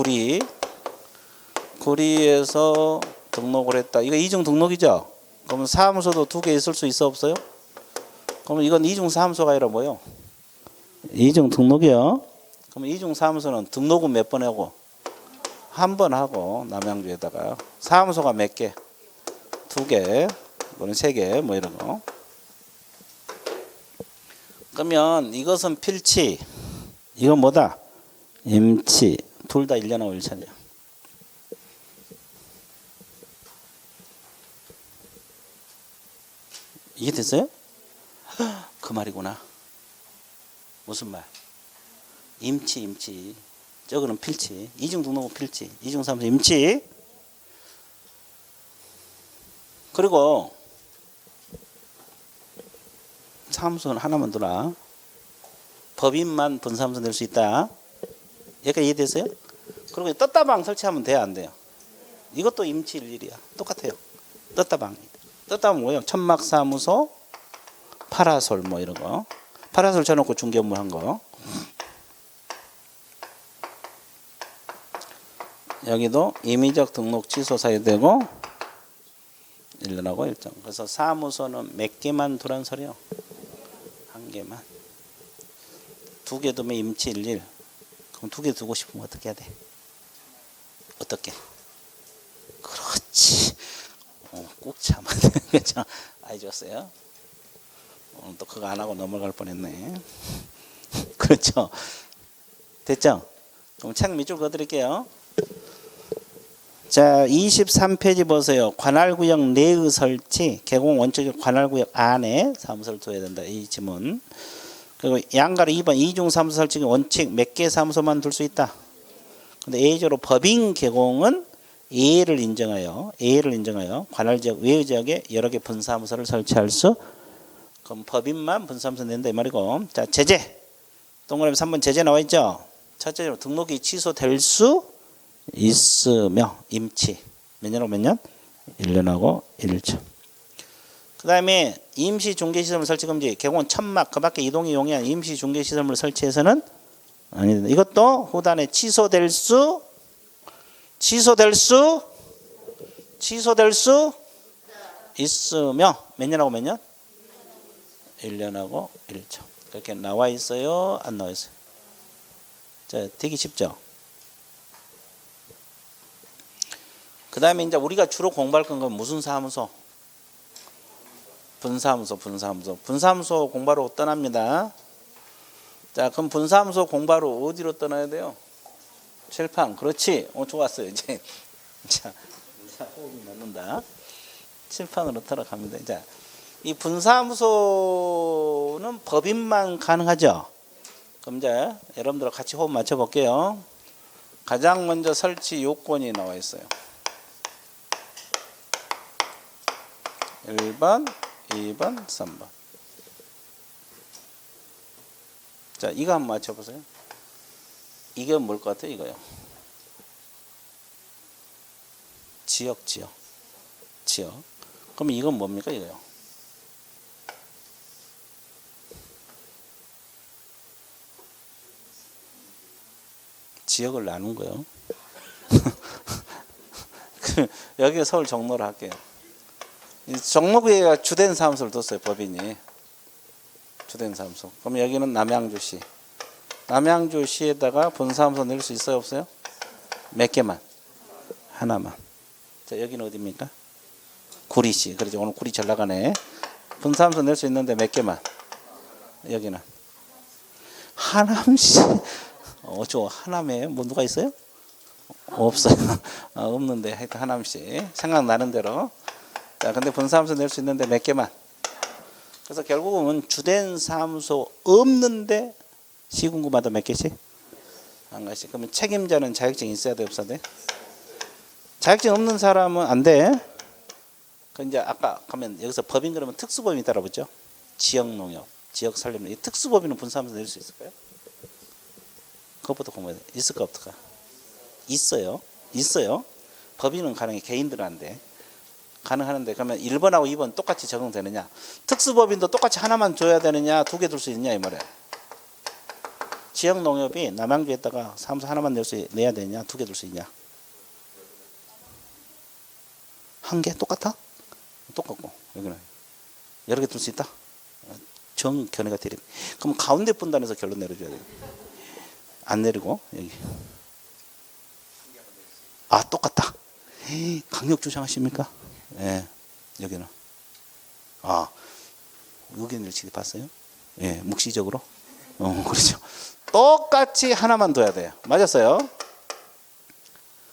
구리에서 등록을 했다. 이거 이중 등록이죠? 그러면 사무소도 2개 있을 수 있어 없어요? 그러면 이건 이중 사무소가 아니라 뭐예요? 이중 등록이요. 그러면 이중 사무소는 등록은 몇 번 하고? 한 번 하고 남양주에다가 사무소가 몇 개? 2개, 이거는 3개, 뭐 이런 거. 그러면 이것은 필치, 이건 뭐다? 임치. 둘 다 1년하고 1천이야. 이게 됐어요? 그 말이구나. 무슨 말? 임치. 저거는 필치. 이중 등록은 필치. 이중 사무소 임치. 그리고 사무소는 하나만 두라. 법인만 분사무소 낼 수 있다. 여기까지 이해됐어요? 그리고 떴다방 설치하면 돼요, 안 돼요? 이것도 임치 11이야. 똑같아요. 떴다방. 떴다방 뭐예요? 천막사무소, 파라솔 뭐 이런 거. 파라솔 쳐놓고 중개 업무 한 거. 여기도 임의적 등록 취소 사유되고 1년하고 1정. 그래서 사무소는 몇 개만 두란 소리요? 한 개만. 2개 두면 임치 11. 그럼 2개 두고 싶으면 어떻게 해야 돼? 어떻게? 그렇지. 꾹 참아. 그렇죠? 아이 좋았어요. 오늘 또 그거 안 하고 넘어갈 뻔했네. 그렇죠? 됐죠? 그럼 책 밑줄 그어드릴게요. 자, 23페이지 보세요. 관할구역 내의 설치, 개공 원칙적 관할구역 안에 사무소를 둬야 된다. 이 지문. 그리고 양가로 2번 이중 사무소 설치 원칙 몇 개 사무소만 둘 수 있다. 근데 예외적으로 법인 개공은 예외를 인정하여 관할지역 외의 지역에 여러 개 분사무소를 설치할 수. 그럼 법인만 분사무소 낸다 이 말이고. 자, 제재. 동그라미 3번 제재 나와 있죠. 첫째로 등록이 취소될 수 있으며 임치 몇 년하고 몇 년? 1년하고 1년. 그 다음에 임시 중개시설물 설치 금지. 개공은 천막 그 밖에 이동이 용이한 임시 중개시설물 설치해서는 아니다. 이것도 후단에 취소될 수 있으며 몇 년하고 몇 년? 1년하고 1년. 그렇게 나와 있어요? 안 나와 있어요? 자, 되게 쉽죠? 그 다음에 이제 우리가 주로 공부할 건 무슨 사무소? 분사무소 공부하러 떠납니다. 자, 그럼 분사함수 공부하러 어디로 떠나야 돼요? 칠판. 그렇지. 좋았어요. 이제 자, 호흡이 맞는다. 칠판으로 들어갑니다. 자, 이 분사함수는 법인만 가능하죠. 그럼 이제 여러분들 같이 호흡 맞춰 볼게요. 가장 먼저 설치 요건이 나와 있어요. 1번, 2번, 3번. 자, 이거 한번 맞춰보세요. 이게 뭘 것 같아요? 이거요. 지역. 그럼 이건 뭡니까? 이거요. 지역을 나눈 거요. 여기가 서울 종로로 할게요. 종로구에 주된 사무소를 뒀어요. 법인이. 주된 사무소. 그럼 여기는 남양주시. 남양주시에다가 분사무소 낼 수 있어요? 없어요? 몇 개만? 하나만. 자, 여기는 어디입니까? 구리시. 그렇죠. 오늘 구리 잘 나가네. 분사무소 낼 수 있는데 몇 개만? 여기는 하남시. 저 하남에 뭐 누가 있어요? 없어요. 없는데 하여튼 하남시. 생각나는 대로. 자, 근데 분사무소 낼 수 있는데 몇 개만? 그래서 결국은 주된 사무소 없는데 시군구마다 몇 개씩? 한 가지씩. 그러면 책임자는 자격증이 있어야 돼, 없어야 돼? 자격증 없는 사람은 안 돼. 그 이제 아까 가면 여기서 법인 그러면 특수법인이 따라붙죠. 지역농협, 지역살림. 이 특수법인은 분사하면서 낼 수 있을까요? 그것부터 공부해야 돼. 있을까 없을까? 있어요. 법인은 가능해. 개인들은 안 돼. 가능하는데 그러면 1번하고 2번 똑같이 적용되느냐? 특수법인도 똑같이 하나만 줘야 되느냐? 두 개 둘 수 있냐 이 말이에요. 지역농협이 남양주에다가 사무소 하나만 내야 되느냐? 두 개 둘 수 있냐? 한 개 똑같아? 똑같고 여기는 여러 개 둘 수 있다? 정견해가 대립. 그럼 가운데 분단에서 결론 내려줘야 돼요. 안 내리고 여기 똑같다. 강력 주장하십니까? 예, 여기는 여기는 일치기 봤어요? 예, 묵시적으로. 그렇죠. 똑같이 하나만 둬야 돼요. 맞았어요?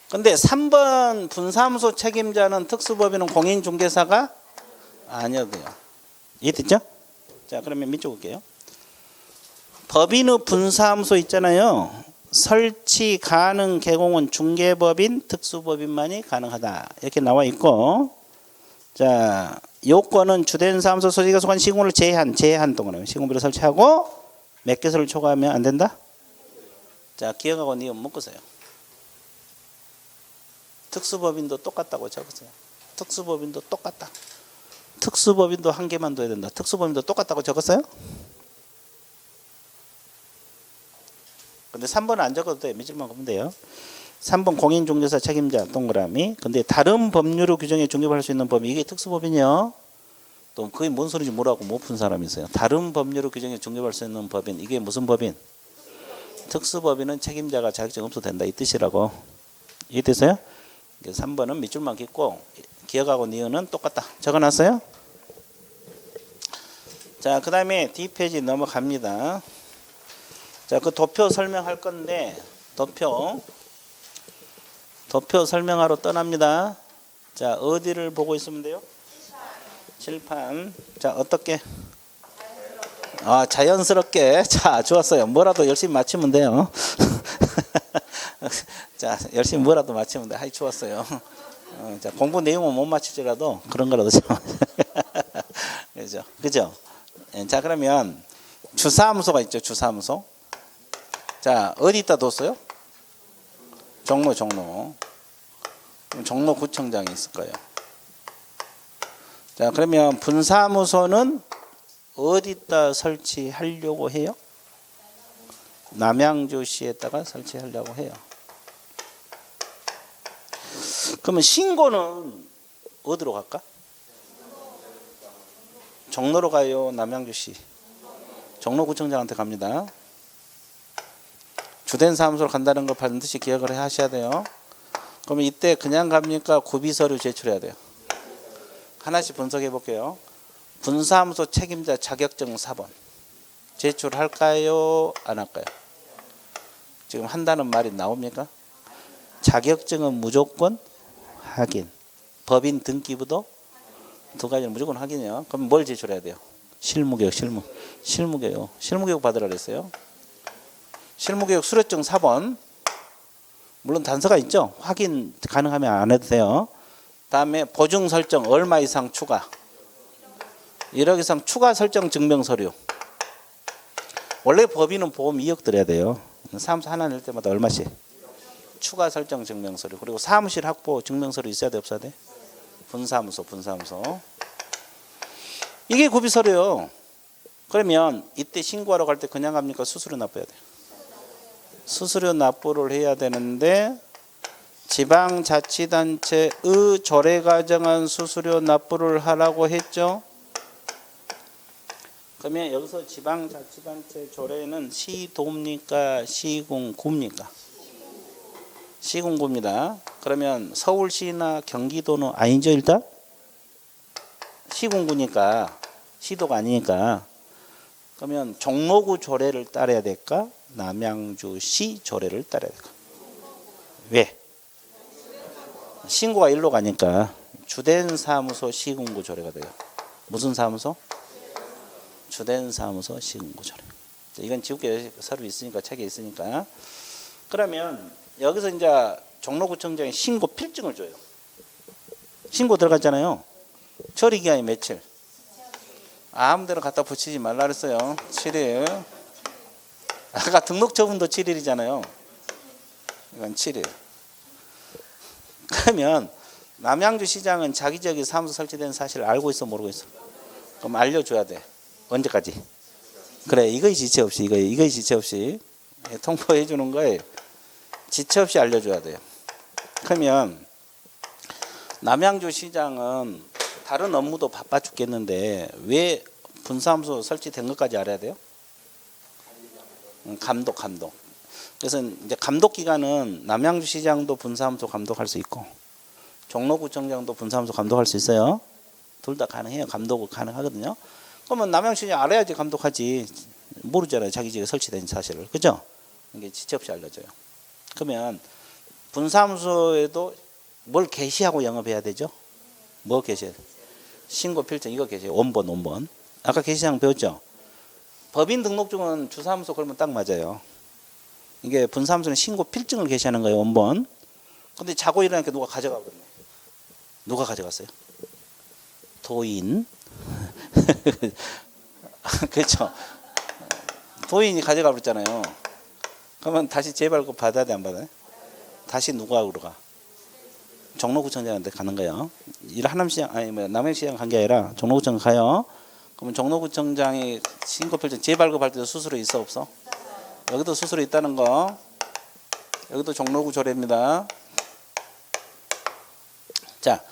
근데 3번 분사무소 책임자는 특수법인은 공인중개사가 아니어도 돼요. 이해됐죠? 자, 그러면 밑줄 볼게요. 법인의 분사무소 있잖아요. 설치 가능 개공은 중개법인, 특수법인만이 가능하다. 이렇게 나와 있고, 자, 요건은 주된 사무소 소지가 속한 시공을 제한 동안에 시공비를 설치하고 몇 개소를 초과하면 안 된다? 자, 기억하고 니은 묶으세요. 특수법인도 똑같다고 적으세요. 특수법인도 똑같다. 특수법인도 한 개만 둬야 된다. 특수법인도 똑같다고 적었어요? 근데 3번은 안 적어도 돼. 밑줄만 보면 돼요. 3번 공인중개사 책임자 동그라미. 근데 다른 법률의 규정에 중개할 수 있는 법이 이게 특수법인이요. 또 그게 뭔 소리인지 뭐라고 못 푼 사람이 있어요. 다른 법률의 규정에 중개할 수 있는 법인. 이게 무슨 법인? 특수법인은 책임자가 자격증 없어도 된다. 이 뜻이라고. 이해됐어요? 3번은 밑줄만 긋고 기억하고 니은은 똑같다. 적어놨어요? 자, 그 다음에 D페이지 넘어갑니다. 자, 그 도표 설명할 건데 도표 설명하러 떠납니다. 자, 어디를 보고 있으면 돼요? 칠판. 자, 어떻게? 자연스럽게. 자, 좋았어요. 뭐라도 열심히 맞추면 돼요. 자, 열심히 뭐라도 맞추면 돼. 하이, 좋았어요. 자, 공부 내용은 못 맞추더라도 그런 거라도 좀. 그죠? 자, 그러면 주사무소가 있죠. 주사무소. 자, 어디다 뒀어요? 종로. 종로구청장이 있을 거예요. 자, 그러면 분사무소는 어디다 설치하려고 해요? 남양주시에다가 설치하려고 해요. 그러면 신고는 어디로 갈까? 종로로 가요? 남양주시? 종로구청장한테 갑니다. 주된 사무소로 간다는 걸 반드시 기억을 하셔야 돼요. 그러면 이때 그냥 갑니까? 구비서류 제출해야 돼요. 하나씩 분석해 볼게요. 분사무소 책임자 자격증 4번. 제출할까요? 안 할까요? 지금 한다는 말이 나옵니까? 자격증은 무조건 확인. 법인 등기부도 두 가지는 무조건 확인이에요. 그럼 뭘 제출해야 돼요? 실무교육, 실무교육. 실무교육 받으라 그랬어요. 실무교육 수료증 4번. 물론 단서가 있죠. 확인 가능하면 안 해도 돼요. 다음에 보증 설정 얼마 이상 추가. 1억 이상 추가 설정 증명서류. 원래 법인은 보험 2억 들어야 돼요. 사무소 하나 낼 때마다 얼마씩? 추가 설정 증명서류. 그리고 사무실 확보 증명서류 있어야 돼 없어야 돼? 분사무소. 이게 구비서류요. 그러면 이때 신고하러 갈 때 그냥 갑니까? 수수료 납부해야 돼요. 수수료 납부를 해야 되는데 지방자치단체의 조례 가정한 수수료 납부를 하라고 했죠. 그러면 여기서 지방자치단체 조례는 시도입니까? 시군구입니까? 시군구입니다. 그러면 서울시나 경기도는 아니죠 일단? 시군구니까 시도가 아니니까. 그러면 종로구 조례를 따라야 될까? 남양주시 조례를 따라야 될까? 왜? 신고가 일로 가니까 주된 사무소 시군구 조례가 돼요. 무슨 사무소? 주된 사무소 시군구 조례. 이건 지국계 서류 있으니까 책에 있으니까. 그러면 여기서 이제 종로구청장이 신고 필증을 줘요. 신고 들어갔잖아요. 처리 기한이 며칠? 아무데나 갖다 붙이지 말라 그랬어요. 7일. 아까 등록 처분도 7일이잖아요. 이건 7일. 그러면 남양주 시장은 자기 지역에 사무소 설치된 사실을 알고 있어 모르고 있어? 그럼 알려줘야 돼. 언제까지? 그래 이거의 지체 없이 이거의 지체 없이 통보해 주는 거에 지체 없이 알려줘야 돼요. 그러면 남양주 시장은 다른 업무도 바빠 죽겠는데 왜 분사무소 설치된 것까지 알아야 돼요? 감독. 그래서 이제 감독 기관은 남양주 시장도 분사무소 감독할 수 있고 종로구청장도 분사무소 감독할 수 있어요. 둘 다 가능해요. 감독은 가능하거든요. 그러면 남양주 시장 알아야지 감독하지. 모르잖아요. 자기 집에 설치된 사실을. 그죠? 이게 지체 없이 알려줘요. 그러면 분사무소에도 뭘 게시하고 영업해야 되죠? 뭐 게시해야 돼? 신고 필증 이거 게시해요. 원본. 아까 게시사항 배웠죠? 법인 등록증은 주사무소 걸면 딱 맞아요. 이게 분사무소는 신고 필증을 게시하는 거예요. 원본. 근데 자고 일어나니까 누가 가져가 버렸네. 누가 가져갔어요? 도인. 그렇죠. 도인이 가져가 버렸잖아요. 그러면 다시 재발급 받아야 돼 안 받아요? 다시 누가 가? 종로구청장한테 가는 거예요. 하남시장 남양시장 간 게 아니라 종로구청 가요. 그러면 종로구청장이 신고필증 재발급할 때도 수수료 있어 없어? 여기도 수수료 있다는 거. 여기도 종로구 조례입니다. 자,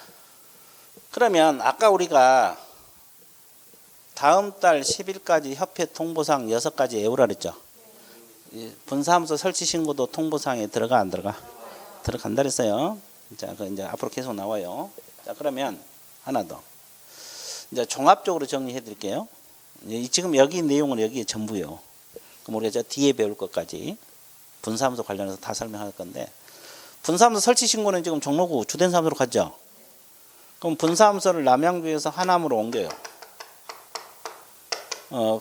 그러면 아까 우리가 다음 달 10일까지 협회 통보사항 6가지 외우라 그랬죠. 분사무소 설치 신고도 통보사항에 들어가 안 들어가? 들어간다 그랬어요. 자, 그 이제 앞으로 계속 나와요. 자, 그러면 하나 더. 이제 종합적으로 정리해 드릴게요. 지금 여기 내용은 여기에 전부요. 그럼 우리가 저 뒤에 배울 것까지 분사무소 관련해서 다 설명할 건데 분사무소 설치 신고는 지금 종로구 주된 사무소로 갔죠. 그럼 분사무소를 남양주에서 하남으로 옮겨요.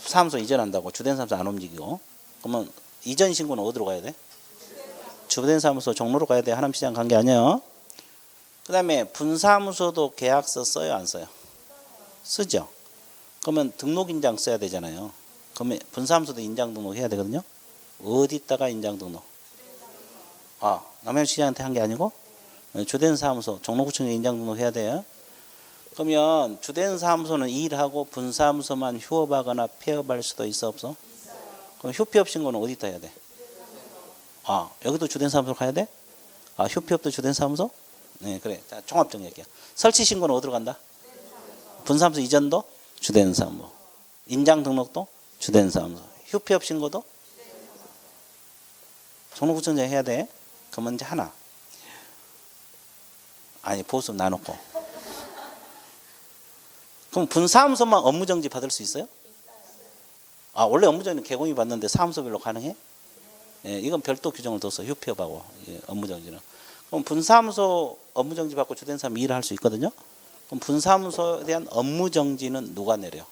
사무소 이전한다고 주된 사무소 안 움직이고. 그러면 이전 신고는 어디로 가야 돼? 주된 사무소 종로로 가야 돼. 하남시장 간 게 아니에요. 그 다음에 분사무소도 계약서 써요 안 써요? 쓰죠. 그러면 등록인장 써야 되잖아요. 그러면 분사무소도 인장 등록해야 되거든요. 어디다가 인장 등록? 남양시장한테 한 게 아니고 주된 사무소 종로구청에 인장 등록해야 돼요. 그러면 주된 사무소는 일하고 분사무소만 휴업하거나 폐업할 수도 있어 없어? 그럼 휴폐업 신고는 어디다 해야 돼? 여기도 주된 사무소 가야 돼? 휴폐업도 주된 사무소? 네, 그래. 자, 종합 정리할게요. 설치 신고는 어디로 간다? 분사무소 이전도 주된 사무소. 인장 등록도 주된 사무소. 휴폐업 신고도 종로구청장 해야 돼. 그러면 이제 하나. 보수 나눴고. 그럼 분사무소만 업무정지 받을 수 있어요? 아, 원래 업무정지는 개공이 받는데 사무소별로 가능해? 예, 이건 별도 규정을 뒀어. 휴업하고 예, 업무정지는. 그럼 분사무소 업무정지 받고 주된 사람이 일을 할 수 있거든요. 그럼 분사무소에 대한 업무정지는 누가 내려?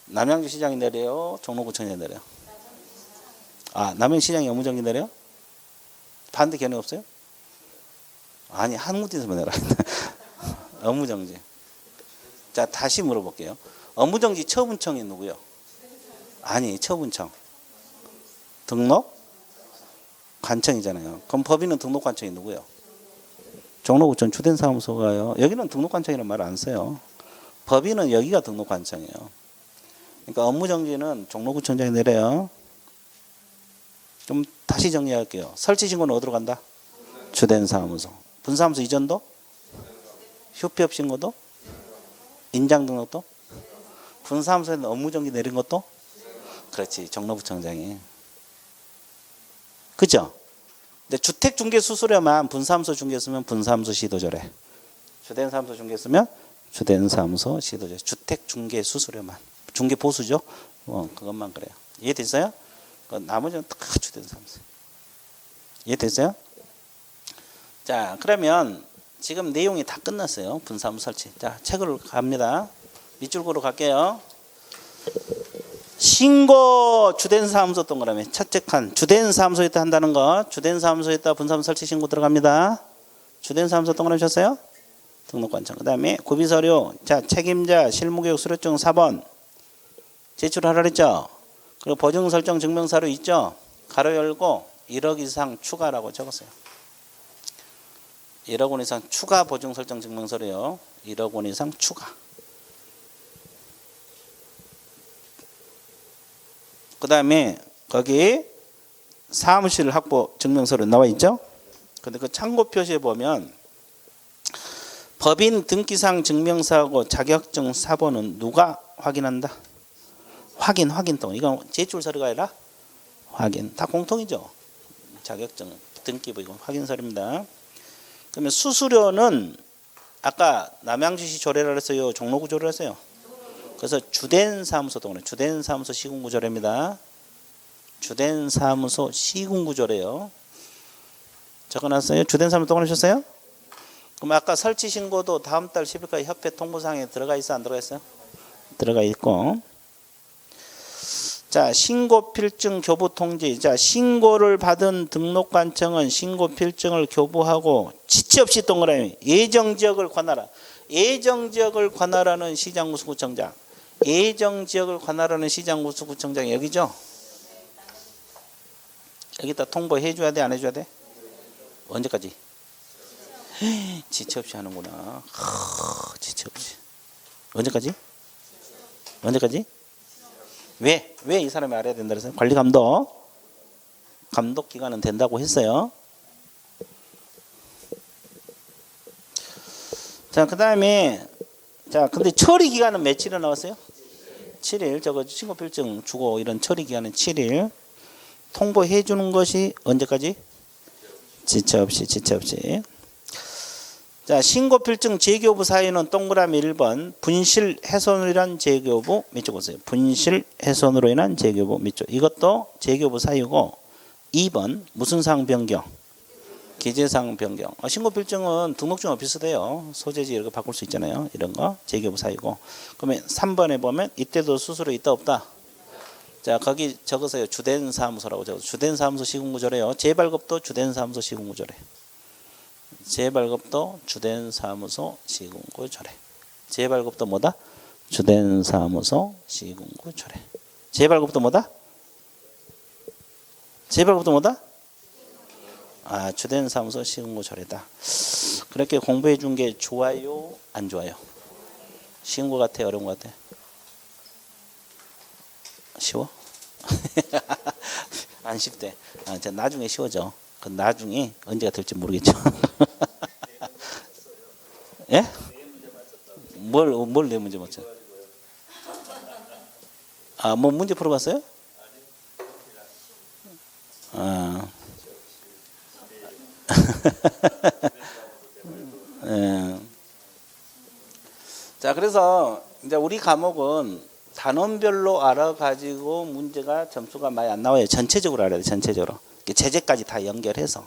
남양주시장이 내려요? 종로구청이 내려요? 아, 남양시장이 업무정지 내려요? 반대 견해 없어요? 아니, 한국에서만 내라. 업무정지. 자, 다시 물어볼게요. 업무정지 처분청이 누구요? 아니, 처분청. 등록? 관청이잖아요. 그럼 법인은 등록관청이 누구요? 종로구청 주된사무소가요. 여기는 등록관청이라는 말을 안 써요. 법인은 여기가 등록관청이에요. 그러니까 업무정지는 종로구청장이 내려요. 좀 다시 정리할게요. 설치신고는 어디로 간다? 주된사무소. 분사무소 이전도? 휴폐업 신고도? 인장등록도? 분사무소에는 업무정지 내린 것도? 그렇지, 종로구청장이. 그죠? 근데 주택중개 수수료만 분사무소 중개 쓰면 분사무소 시도조례. 주된사무소 중개 쓰면 주된사무소 시도조례. 주택중개 수수료만. 중개 보수죠? 그것만 그래요. 이해됐어요? 나머지는 다 주된사무소. 이해됐어요? 자, 그러면 지금 내용이 다 끝났어요. 분사무소 설치. 자, 책으로 갑니다. 밑줄구로 갈게요. 신고 주된사무소 동그라미 첫째 칸 주된사무소에다 한다는 거. 주된사무소에다 분사무소 설치 신고 들어갑니다. 주된사무소 동그라미 쳤어요? 등록관청. 그 다음에 구비서류. 자, 책임자 실무교육 수료증 4번 제출하라 그랬죠. 그리고 보증설정 증명서류 있죠. 가로 열고 1억 이상 추가라고 적었어요. 1억 원 이상 추가 보증설정 증명서류요. 1억 원 이상 추가. 그 다음에 거기 사무실 확보 증명서류 나와 있죠. 근데 그 참고 표시에 보면 법인 등기상 증명서하고 자격증 사본은 누가 확인한다? 확인 동. 이건 제출 서류가 아니라 확인. 다 공통이죠. 자격증 등기부 이건 확인 서류입니다. 그러면 수수료는 아까 남양주시 조례라 했어요. 종로구 조례라 했어요. 그래서 주된사무소 동그라미 주된사무소 시군구조례입니다. 주된사무소 시군구조례요. 적어놨어요? 주된사무소 동그라미 셨어요? 그럼 아까 설치 신고도 다음 달 10일까지 협회 통보사항에 들어가 있어 안 들어가 있어요? 들어가 있고. 자, 신고 필증 교부 통지. 자, 신고를 받은 등록관청은 신고 필증을 교부하고 지체 없이 동그라미 예정지역을 관할하. 예정지역을 관할하는 시장구수구청장. 예정지역을 관할하는 시장구수구청장이 여기죠? 여기다 통보해 줘야 돼? 안 해줘야 돼? 언제까지? 지체 없이 하는구나. 지체 없이. 언제까지? 언제까지? 왜 이 사람이 알아야 된다 그랬어요? 관리 감독. 감독 기간은 된다고 했어요. 자, 그 다음에 자, 근데 처리 기간은 며칠이 나왔어요? 7일. 저거 신고필증 주고 이런 처리 기간은 7일. 통보해 주는 것이 언제까지? 지체 없이. 자, 신고필증 재교부 사유는 동그라미 1번 분실 훼손으로 인한 재교부 밑줄 보세요. 분실 훼손으로 인한 재교부 밑줄. 이것도 재교부 사유고 2번 무슨 사항 변경? 기재사항 변경. 신고필증은 등록증과 비슷해요. 소재지 이렇게 바꿀 수 있잖아요. 이런 거 재교부 사유고. 그러면 3번에 보면 이때도 수수료 있다 없다? 자, 거기 적으세요. 주된사무소라고 적어서 주된사무소 시군구조례요. 재발급도 주된사무소 시군구조례. 재발급도 주된사무소 시군구조례. 재발급도 뭐다? 주된사무소 시군구조례. 재발급도 뭐다? 재발급도 뭐다? 아, 주된사무소 시군구조례다. 그렇게 공부해 준 게 좋아요? 안 좋아요? 쉬운 것 같아? 어려운 것 같아? 쉬워? 안 쉽대. 아, 나중에 쉬워져. 그 나중에 언제가 될지 모르겠죠. 예? 뭘 내 문제 맞죠? 아, 뭐 문제 풀어봤어요? 아. 예. 자, 그래서 이제 우리 과목은 단원별로 알아가지고 문제가 점수가 많이 안 나와요. 전체적으로 알아야 돼. 전체적으로. 제재까지 다 연결해서.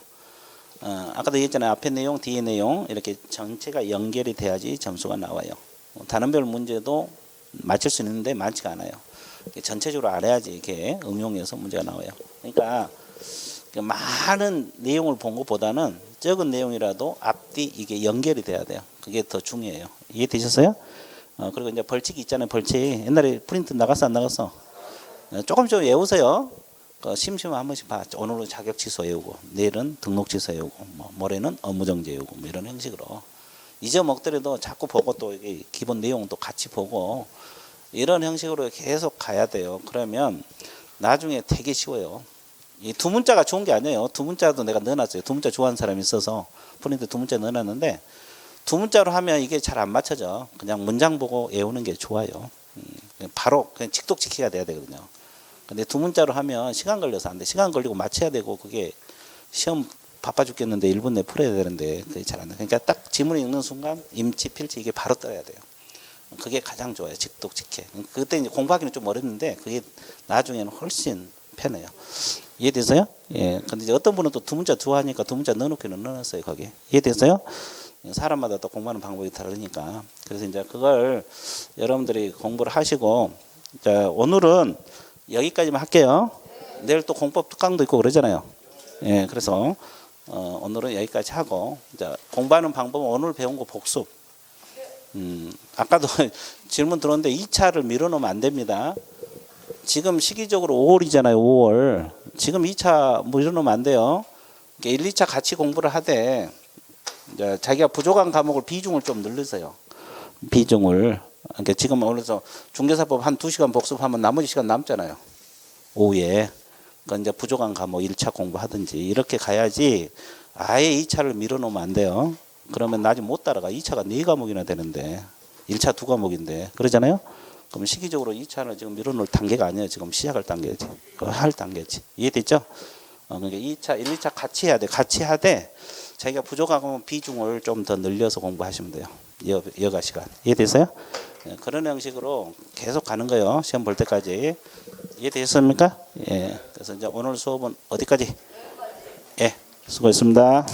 아까도 얘기했잖아요. 앞에 내용, 뒤에 내용 이렇게 전체가 연결이 돼야지 점수가 나와요. 단원별 문제도 맞출 수 있는데 많지가 않아요. 전체적으로 알아야지 이렇게 응용해서 문제가 나와요. 그러니까 많은 내용을 본 것보다는 적은 내용이라도 앞뒤 이게 연결이 돼야 돼요. 그게 더 중요해요. 이해되셨어요? 그리고 이제 벌칙이 있잖아요. 벌칙. 옛날에 프린트 나갔어 안 나갔어? 조금 좀 외우세요. 심심하면 한 번씩 봐. 오늘은 자격 취소 외우고, 내일은 등록 취소 외우고, 모레는 업무 정지 외우고, 이런 형식으로 잊어먹더라도 자꾸 보고 또 이게 기본 내용도 같이 보고 이런 형식으로 계속 가야 돼요. 그러면 나중에 되게 쉬워요. 이 두 문자가 좋은 게 아니에요. 두 문자도 내가 넣어놨어요. 두 문자 좋아하는 사람이 있어서 프린트 두 문자 넣어놨는데 두 문자로 하면 이게 잘 안 맞춰져. 그냥 문장 보고 외우는 게 좋아요. 바로 그냥 직독직해가 돼야 되거든요. 근데 두 문자로 하면 시간 걸려서 안 돼. 시간 걸리고 맞춰야 되고 그게 시험 바빠 죽겠는데 1분 내에 풀어야 되는데 그게 잘 안 돼. 그러니까 딱 지문 읽는 순간 임치, 필치 이게 바로 떠야 돼요. 그게 가장 좋아요. 직독직해. 그때 이제 공부하기는 좀 어렵는데 그게 나중에는 훨씬 편해요. 이해되세요? 예. 근데 이제 어떤 분은 또 두 문자 좋아하니까 두 문자 넣어놓기는 넣어놨어요. 거기. 이해되세요? 사람마다 또 공부하는 방법이 다르니까. 그래서 이제 그걸 여러분들이 공부를 하시고, 자, 오늘은 여기까지만 할게요. 내일 또 공법 특강도 있고 그러잖아요. 예, 그래서 오늘은 여기까지 하고, 자, 공부하는 방법은 오늘 배운 거 복습. 아까도 질문 들었는데 2차를 밀어놓으면 안 됩니다. 지금 시기적으로 5월이잖아요. 5월. 지금 2차 밀어놓으면 안 돼요. 1, 2차 같이 공부를 하되 이제 자기가 부족한 과목을 비중을 좀 늘리세요. 비중을. 그러니까 지금 오늘서 중개사법 한 2시간 복습하면 나머지 시간 남잖아요. 오후에. 그러니까 이제 부족한 과목 1차 공부하든지 이렇게 가야지 아예 2차를 밀어놓으면 안 돼요. 그러면 나중에 못 따라가. 2차가 4과목이나 되는데 1차 2과목인데 그러잖아요. 그럼 시기적으로 2차를 지금 밀어놓을 단계가 아니에요. 지금 시작할 단계지. 할 단계지. 이해됐죠? 그러니까 2차, 1, 2차 같이 해야 돼. 같이 하되 자기가 부족하면 비중을 좀 더 늘려서 공부하시면 돼요. 여가 시간. 이해됐어요? 그런 형식으로 계속 가는 거예요. 시험 볼 때까지. 이해되셨습니까? 예. 그래서 이제 오늘 수업은 어디까지? 예. 수고했습니다.